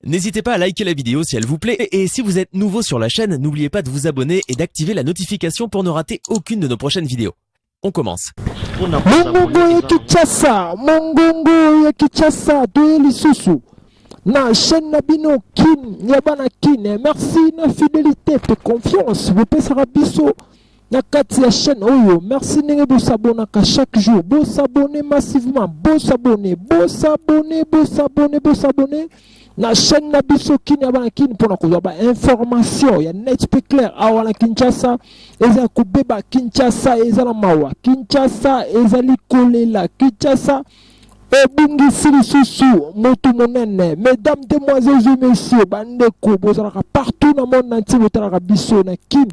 N'hésitez pas à liker la vidéo si elle vous plaît et si vous êtes nouveau sur la chaîne, n'oubliez pas de vous abonner et d'activer la notification pour ne rater aucune de nos prochaines vidéos. On commence. Mongongo ya Kinshasa, Mongongo ya Kinshasa, Doyeli Susu. Na chaîne na bino kin, yabana kin. Merci na fidélité et confiance. Vous pouvez biso na kati ya chaîne oyo. Merci nenge bo s'abonner chaque jour. Bo s'abonner massivement, bo s'abonner, bo s'abonner, bo s'abonner, bo s'abonner. Na chaîne na biso kin yabana kin pour na kozwa ba information ya net pe clair awana Kinshasa eza kubeba Kinshasa eza na mawa Kinshasa ezali kolela Kinshasa ebungisi lisusu motu monene. Mesdames, demoiselles et messieurs, bandeko bozalaka partout na monde entier botalaka biso na kin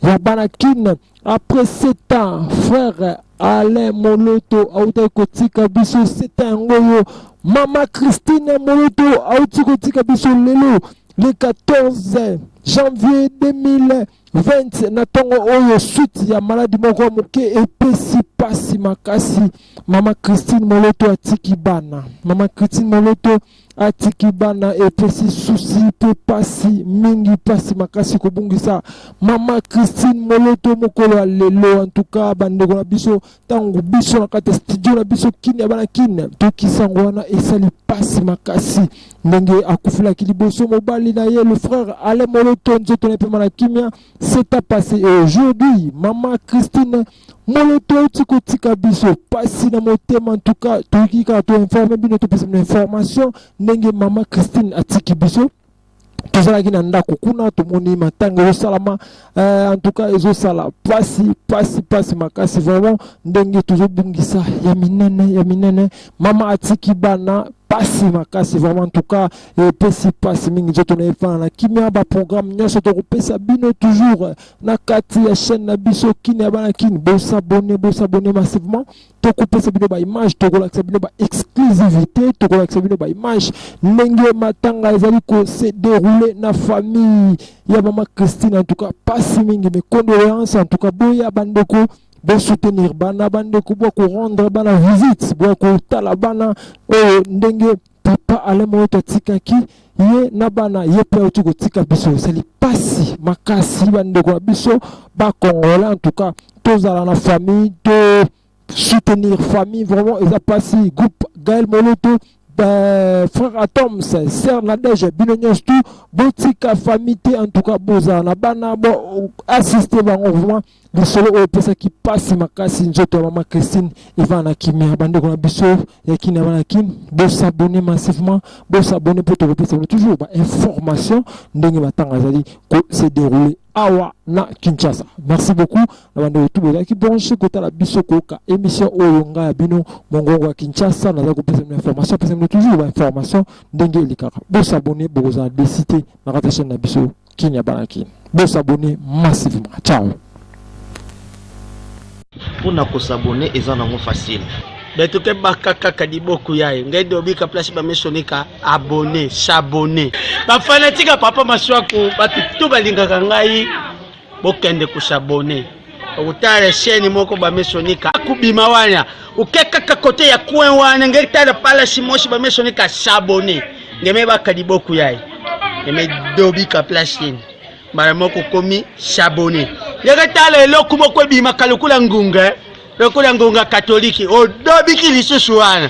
yabana kin. Après 7 ans, frère Alain Moloto autaki kotika biso 7 ans ngoyo. Maman Christine Moloto autaki kotika biso lelo le 14 janvier 2020 na tongo oyo suite ya maladie moko moke epesi pasi makasi. Maman Christine Moloto atiki bana. Maman Christine Moloto atiki bana epesi souci pe pasi mingi pasi makasi kobungisa Maman Christine Moloto mokolo lelo. En tout cas bandeko na biso tango biso na kati studio na biso kini ya bana kine toki sango wana esali pasi makasi ndenge akufulaki liboso mobali na ye le frère Alain Moloto nzoto na pema na kimia. C'est à passer et aujourd'hui Maman Christine Moloto tiko tika biso pasi na motema. En tout cas toki ka to informer bino to pesa information ndenge Maman Christine atiki biso tozalaki na ndako kuna tomoni matanga yosalama. En tout cas ezosala pasi makasi vraiment ndenge tozobungisa ya minene mama atiki bana pasi makasi vraiment. En tout cas pesi pasi mingi nzoto na efana na kimia ba programme nyonso tokopesa bino toujours na kati ya chaîne na biso kini ya bana kini. Bo s'abonner massivement tokopesa bino ba image tokolakisa bino ba exclusivité tokolakisa bino ba image ndenge matanga ezali ko se dérouler na famille ya Maman Christine. En tout cas pasi mingi mes condoléances. En tout cas boya bandeko bo soutenir bana bandeko bo ko rendre bana visite bo ko tala bana ndenge papa Alain Moloto tikaki ye na bana ye pe otiko tika biso seli pasi makasi bandeko na biso ba Congolais. En tout cas tozala na famille to soutenir famille vraiment eza pasi groupe Gaël Moloto frère Atoms, sœur Nadège, Binonyos tout, botika famille. En tout cas, bozana bana bo assister bango vraiment le solo au pesa qui passe makasi njoto Maman Christine Ivana Kimia bandeko na biso ya kina bana kin. Bo s'abonner massivement, bo s'abonner pour te repérer toujours ba information ndenge matanga zali ko se dérouler awa na Kinshasa. Merci beaucoup na bande tout boza ki branché kota la biso koka émission oyo nga ya bino mongongo ya Kinshasa na za ko pesa information pesa toujours ba information ndenge likaka. Bo s'abonner boza décider na kata chaîne na biso kinya banaki. Bo s'abonner massivement. Ciao. Pour na ko s'abonner eza nango facile. Beto ke bakaka kadiboku yae ngai dobika place ba mesonika abonner s'abonner ba fanatika papa maswako batu to balingaka ngai bokende ku s'abonner utale chaîne moko ba mesonika kubima wana ukeka kote ya coin wana ngai tala pala simoshi ba mesonika s'abonner ngeme ba kadiboku yae ngeme dobika place mara moko komi s'abonner yaka tala eloko moko bima kalukula ngunga. Le coup catholique, au dobiki lisusu wana.